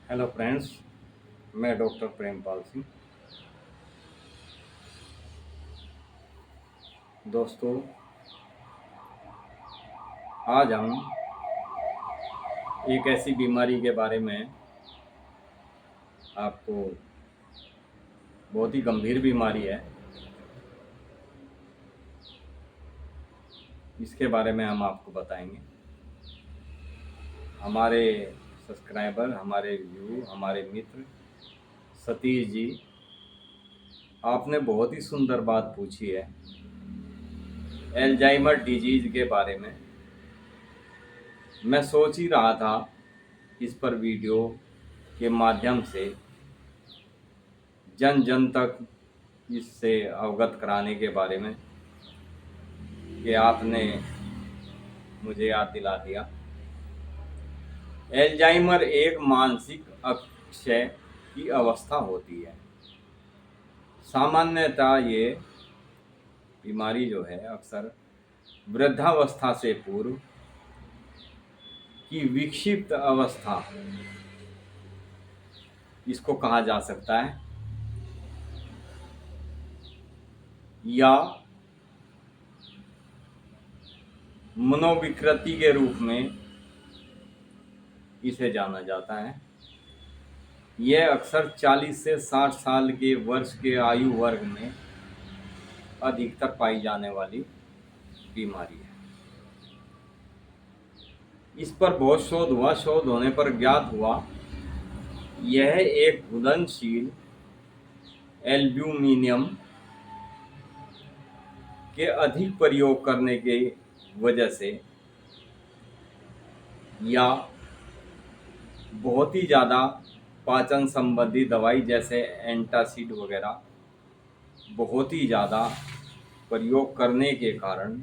Hello friends, मैं doctor Prempal Singh. दोस्तों, आज हम एक ऐसी बीमारी के बारे में आपको बहुत ही गंभीर बीमारी है, इसके बारे में हम आपको बताएंगे। हमारे सब्सक्राइबर, हमारे व्यू, हमारे मित्र सतीश जी, आपने बहुत ही सुंदर बात पूछी है एल्जाइमर डिजीज के बारे में। मैं सोच ही रहा था इस पर वीडियो के माध्यम से जन जन तक इससे अवगत कराने के बारे में कि आपने मुझे याद दिला दिया। एल्जाइमर एक मानसिक अक्षय की अवस्था होती है। सामान्यतः ये बीमारी जो है अक्सर वृद्धावस्था से पूर्व की विक्षिप्त अवस्था इसको कहा जा सकता है, या मनोविकृति के रूप में इसे जाना जाता है। यह अक्सर 40 से 60 साल के वर्ष के आयु वर्ग में अधिकतर पाई जाने वाली बीमारी है। इस पर बहुत शोध हुआ। शोध होने पर ज्ञात हुआ यह एक घुलनशील एल्ब्यूमिनियम के अधिक प्रयोग करने की वजह से या बहुत ही ज़्यादा पाचन संबंधी दवाई जैसे एंटासिड वगैरह बहुत ही ज़्यादा प्रयोग करने के कारण,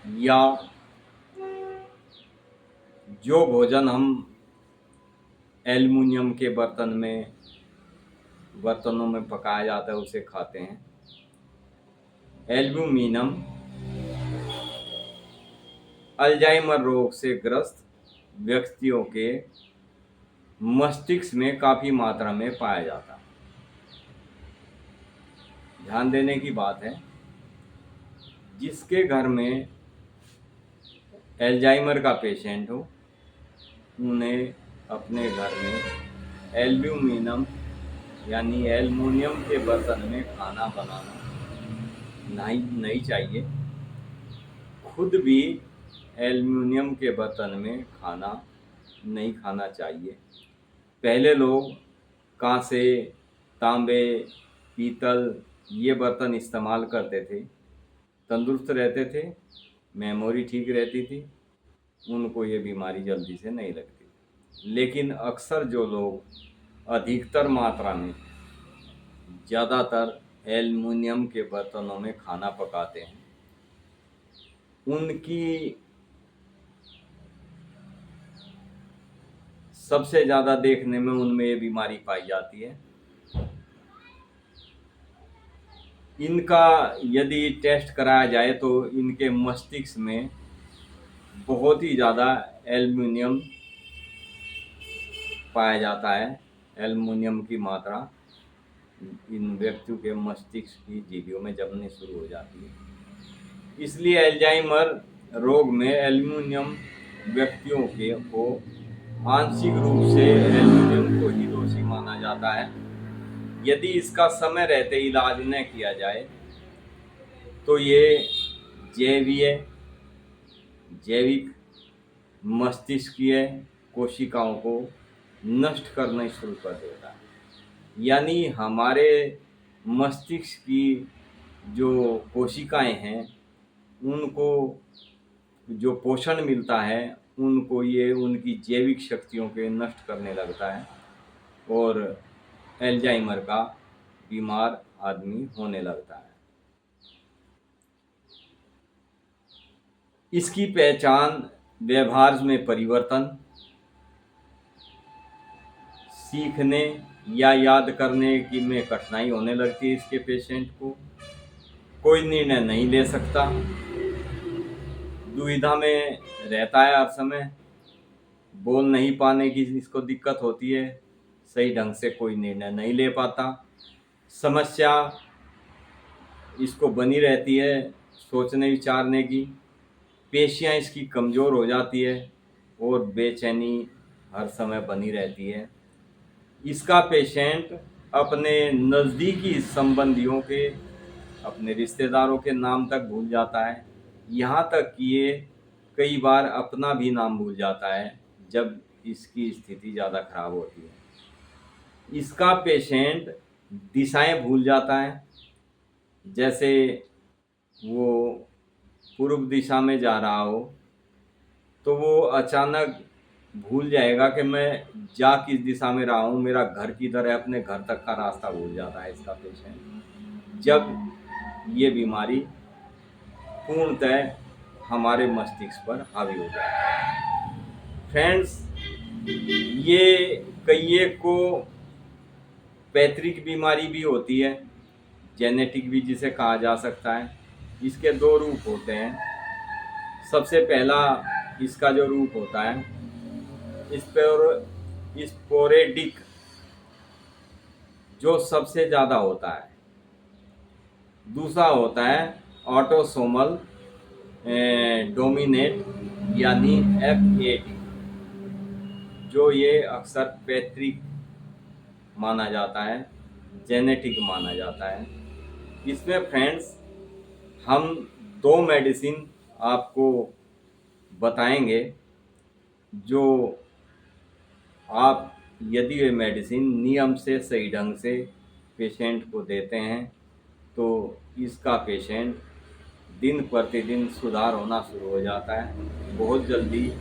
या जो भोजन हम एल्युमिनियम के बर्तनों में पकाया जाता है उसे खाते हैं। एल्ब्यूमिनम अल्जाइमर रोग से ग्रस्त व्यक्तियों के मस्तिष्क में काफ़ी मात्रा में पाया जाता है। ध्यान देने की बात है, जिसके घर में एल्जाइमर का पेशेंट हो उन्हें अपने घर में एल्ब्यूमिनम यानी एल्युमिनियम के बर्तन में खाना बनाना नहीं चाहिए। खुद भी एल्युमिनियम के बर्तन में खाना नहीं खाना चाहिए। पहले लोग कांसे, तांबे, पीतल ये बर्तन इस्तेमाल करते थे, तंदुरुस्त रहते थे, मेमोरी ठीक रहती थी, उनको ये बीमारी जल्दी से नहीं लगती। लेकिन अक्सर जो लोग अधिकतर मात्रा में ज़्यादातर एल्युमिनियम के बर्तनों में खाना पकाते हैं, उनकी सबसे ज़्यादा देखने में उनमें ये बीमारी पाई जाती है। इनका यदि टेस्ट कराया जाए तो इनके मस्तिष्क में बहुत ही ज़्यादा एल्युमिनियम पाया जाता है। एल्युमिनियम की मात्रा इन व्यक्तियों के मस्तिष्क की झिल्लियों में जमने शुरू हो जाती है। इसलिए एल्जाइमर रोग में एल्युमिनियम व्यक्तियों को आंशिक रूप से एल्युमिनियम को ही दोषी माना जाता है। यदि इसका समय रहते इलाज न किया जाए तो ये जैविक मस्तिष्कीय कोशिकाओं को नष्ट करना शुरू कर देता है। यानी हमारे मस्तिष्क की जो कोशिकाएं हैं उनको जो पोषण मिलता है उनको ये उनकी जैविक शक्तियों के नष्ट करने लगता है और एल्जाइमर का बीमार आदमी होने लगता है। इसकी पहचान व्यवहार में परिवर्तन, सीखने या याद करने की में कठिनाई होने लगती है। इसके पेशेंट को कोई निर्णय नहीं ले सकता, दुविधा में रहता है हर समय, बोल नहीं पाने की इसको दिक्कत होती है, सही ढंग से कोई निर्णय नहीं ले पाता, समस्या इसको बनी रहती है सोचने विचारने की, पेशियाँ इसकी कमज़ोर हो जाती है और बेचैनी हर समय बनी रहती है। इसका पेशेंट अपने नज़दीकी संबंधियों के, अपने रिश्तेदारों के नाम तक भूल जाता है, यहाँ तक कि ये कई बार अपना भी नाम भूल जाता है जब इसकी स्थिति ज़्यादा खराब होती है। इसका पेशेंट दिशाएं भूल जाता है, जैसे वो पूर्व दिशा में जा रहा हो तो वो अचानक भूल जाएगा कि मैं जा किस दिशा में रहा हूँ, मेरा घर किधर है, अपने घर तक का रास्ता भूल जाता है इसका पेशेंट, जब ये बीमारी पूर्णतः हमारे मस्तिष्क पर हावी हो जाए। फ्रेंड्स, ये कईए को पैतृक बीमारी भी होती है, जेनेटिक भी जिसे कहा जा सकता है। इसके दो रूप होते हैं। सबसे पहला इसका जो रूप होता है स्पोरेडिक, जो सबसे ज़्यादा होता है। दूसरा होता है ऑटोसोमल डोमिनेट यानी FAD, जो ये अक्सर पैतृक माना जाता है, जेनेटिक माना जाता है। इसमें फ्रेंड्स हम दो मेडिसिन आपको बताएंगे, जो आप यदि वे मेडिसिन नियम से सही ढंग से पेशेंट को देते हैं तो इसका पेशेंट दिन प्रतिदिन सुधार होना शुरू हो जाता है, बहुत जल्दी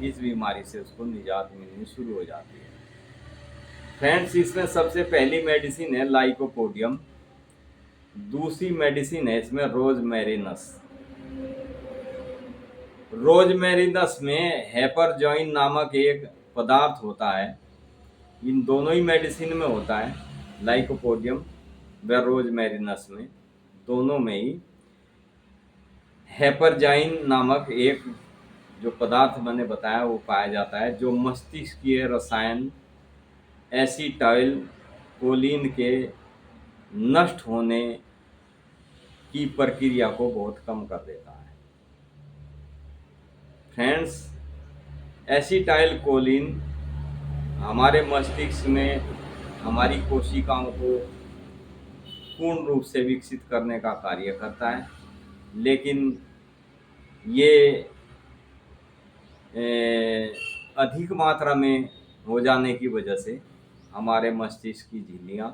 इस बीमारी से उसको निजात मिलनी शुरू हो जाती है। फ्रेंड्स, इसमें सबसे पहली मेडिसिन है लाइकोपोडियम, दूसरी मेडिसिन है इसमें रोजमेरिनस। रोजमेरिनस में हेपरजॉइन नामक एक पदार्थ होता है, इन दोनों ही मेडिसिन में होता है, लाइकोपोडियम व रोजमेरिनस में, दोनों में ही हेपरजाइन नामक एक जो पदार्थ मैंने बताया वो पाया जाता है, जो मस्तिष्कीय रसायन एसिटाइल कोलिन के नष्ट होने की प्रक्रिया को बहुत कम कर देता है। फ्रेंड्स, एसिटाइल कोलिन हमारे मस्तिष्क में हमारी कोशिकाओं को पूर्ण रूप से विकसित करने का कार्य करता है, लेकिन ये अधिक मात्रा में हो जाने की वजह से हमारे मस्तिष्क की झिल्लियाँ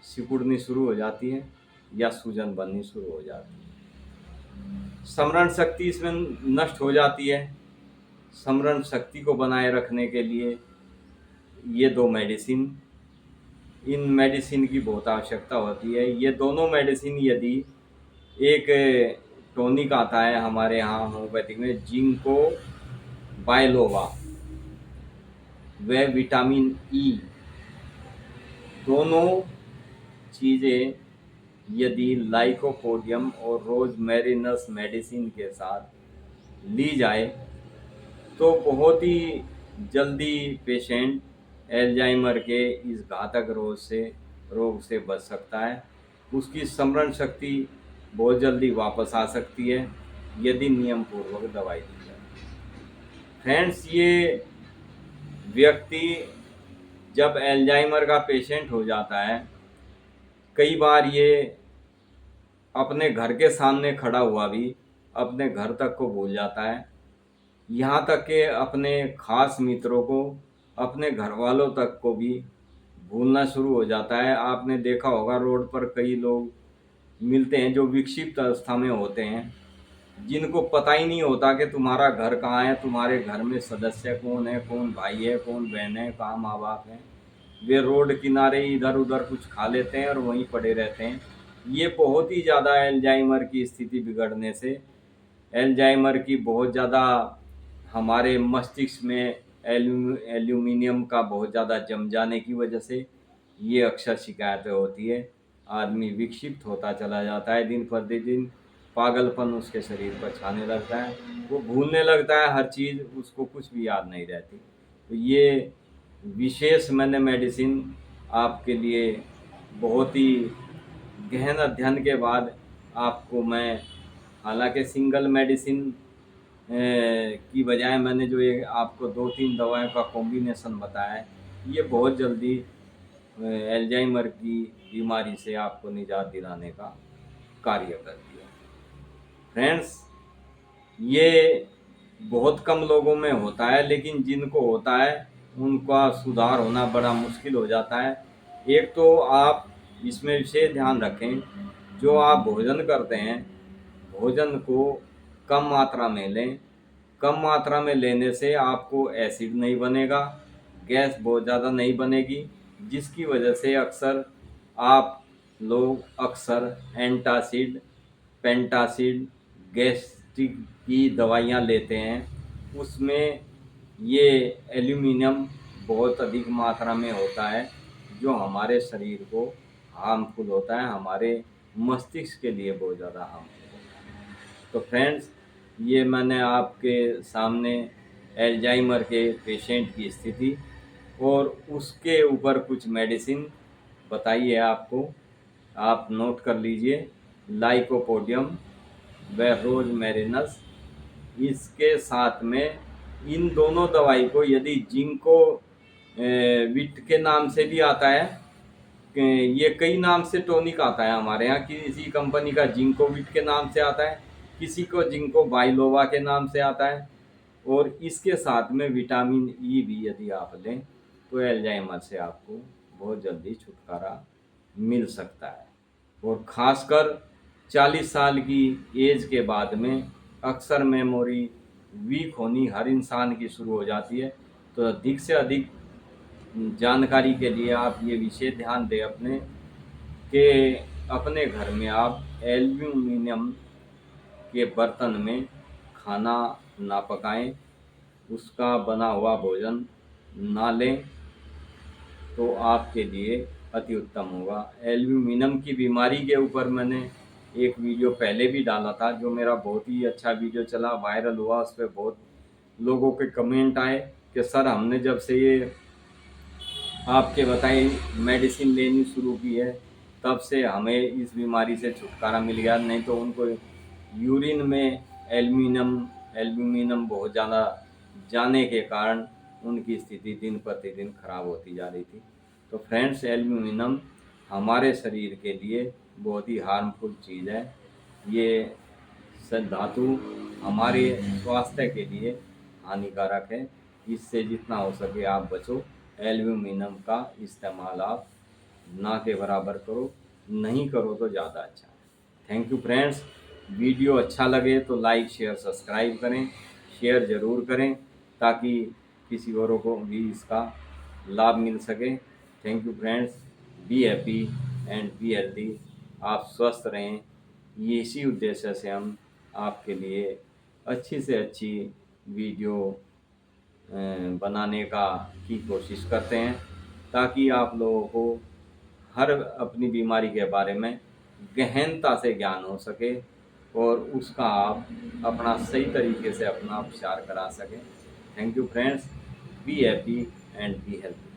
सिकुड़नी शुरू हो जाती है या सूजन बननी शुरू हो जाती है। स्मरण शक्ति इसमें नष्ट हो जाती है। स्मरण शक्ति को बनाए रखने के लिए ये दो मेडिसिन, इन मेडिसिन की बहुत आवश्यकता होती है। ये दोनों मेडिसिन यदि एक टॉनिक आता है हमारे यहाँ होम्योपैथिक में, जिंको बायलोवा व विटामिन ई, दोनों चीज़ें यदि लाइकोपोडियम और रोजमेरिनस मेडिसिन के साथ ली जाए तो बहुत ही जल्दी पेशेंट एल्जाइमर के इस घातक रोग से बच सकता है। उसकी स्मरण शक्ति बहुत जल्दी वापस आ सकती है यदि नियम पूर्वक दवाई दी जाए। फ्रेंड्स, ये व्यक्ति जब एल्जाइमर का पेशेंट हो जाता है, कई बार ये अपने घर के सामने खड़ा हुआ भी अपने घर तक को भूल जाता है, यहाँ तक कि अपने खास मित्रों को, अपने घर वालों तक को भी भूलना शुरू हो जाता है। आपने देखा होगा रोड पर कई लोग मिलते हैं जो विक्षिप्त अवस्था में होते हैं, जिनको पता ही नहीं होता कि तुम्हारा घर कहाँ है, तुम्हारे घर में सदस्य कौन है, कौन भाई है, कौन बहन है, कहाँ माँ बाप हैं। वे रोड किनारे इधर उधर कुछ खा लेते हैं और वहीं पड़े रहते हैं। ये बहुत ही ज़्यादा एल्जाइमर की स्थिति बिगड़ने से, एल्जाइमर की बहुत ज़्यादा हमारे मस्तिष्क में एल्यूमिनियम का बहुत ज़्यादा जम जाने की वजह से ये अक्सर शिकायतें होती है। आदमी विक्षिप्त होता चला जाता है दिन प्रतिदिन, पागलपन उसके शरीर पर छाने लगता है, वो भूलने लगता है हर चीज़, उसको कुछ भी याद नहीं रहती। तो ये विशेष मैंने मेडिसिन आपके लिए बहुत ही गहन अध्ययन के बाद आपको मैं, हालांकि सिंगल मेडिसिन की बजाय मैंने जो ये आपको 2-3 दवाओं का कॉम्बिनेशन बताया है, ये बहुत जल्दी एल्जाइमर की बीमारी से आपको निजात दिलाने का कार्य करती है। फ्रेंड्स, ये बहुत कम लोगों में होता है, लेकिन जिनको होता है उनका सुधार होना बड़ा मुश्किल हो जाता है। एक तो आप इसमें विशेष ध्यान रखें, जो आप भोजन करते हैं, भोजन को कम मात्रा में लें। कम मात्रा में लेने से आपको एसिड नहीं बनेगा, गैस बहुत ज़्यादा नहीं बनेगी, जिसकी वजह से अक्सर आप लोग अक्सर एंटासिड, पेंटासिड, गैस्ट्रिक की दवाइयाँ लेते हैं। उसमें ये एल्यूमिनियम बहुत अधिक मात्रा में होता है, जो हमारे शरीर को हार्मफुल होता है, हमारे मस्तिष्क के लिए बहुत ज़्यादा हार्मफुल होता है। तो फ्रेंड्स, ये मैंने आपके सामने एल्जाइमर के पेशेंट की स्थिति और उसके ऊपर कुछ मेडिसिन बताई है आपको, आप नोट कर लीजिए। लाइकोपोडियम व रोजमेरिनस, इसके साथ में इन दोनों दवाई को, यदि जिंको विट के नाम से भी आता है, ये कई नाम से टॉनिक आता है हमारे यहाँ, किसी कंपनी का जिंको विट के नाम से आता है, किसी को जिंको बाइलोवा के नाम से आता है, और इसके साथ में विटामिन ई भी यदि आप लें तो एल्जाइमर से आपको बहुत जल्दी छुटकारा मिल सकता है। और ख़ासकर 40 साल की एज के बाद में अक्सर मेमोरी वीक होनी हर इंसान की शुरू हो जाती है। तो अधिक से अधिक जानकारी के लिए आप ये विशेष ध्यान दें अपने, कि अपने घर में आप एल्यूमिनियम के बर्तन में खाना ना पकाएं, उसका बना हुआ भोजन ना लें, तो आपके लिए अति उत्तम होगा। एल्यूमिनियम की बीमारी के ऊपर मैंने एक वीडियो पहले भी डाला था, जो मेरा बहुत ही अच्छा वीडियो चला, वायरल हुआ। उस पर बहुत लोगों के कमेंट आए कि सर, हमने जब से ये आपके बताई मेडिसिन लेनी शुरू की है, तब से हमें इस बीमारी से छुटकारा मिल गया। नहीं तो उनको यूरिन में एल्यूमिनियम बहुत ज़्यादा जाने के कारण उनकी स्थिति दिन प्रतिदिन खराब होती जा रही थी। तो फ्रेंड्स, एल्यूमिनियम हमारे शरीर के लिए बहुत ही हार्मफुल चीज़ है। ये धातु हमारे स्वास्थ्य के लिए हानिकारक है। इससे जितना हो सके आप बचो। एल्यूमिनियम का इस्तेमाल आप ना के बराबर करो, नहीं करो तो ज़्यादा अच्छा है। Thank you friends. वीडियो अच्छा लगे तो लाइक, शेयर, सब्सक्राइब करें, शेयर ज़रूर करें, ताकि किसी औरों को भी इसका लाभ मिल सके। Thank you friends. Be happy and be healthy. आप स्वस्थ रहें, ये इसी उद्देश्य से हम आपके लिए अच्छी से अच्छी वीडियो बनाने की कोशिश करते हैं, ताकि आप लोगों को हर अपनी बीमारी के बारे में गहनता से ज्ञान हो सके और उसका आप अपना सही तरीके से अपना उपचार करा सकें। Thank you friends. Be happy and be healthy.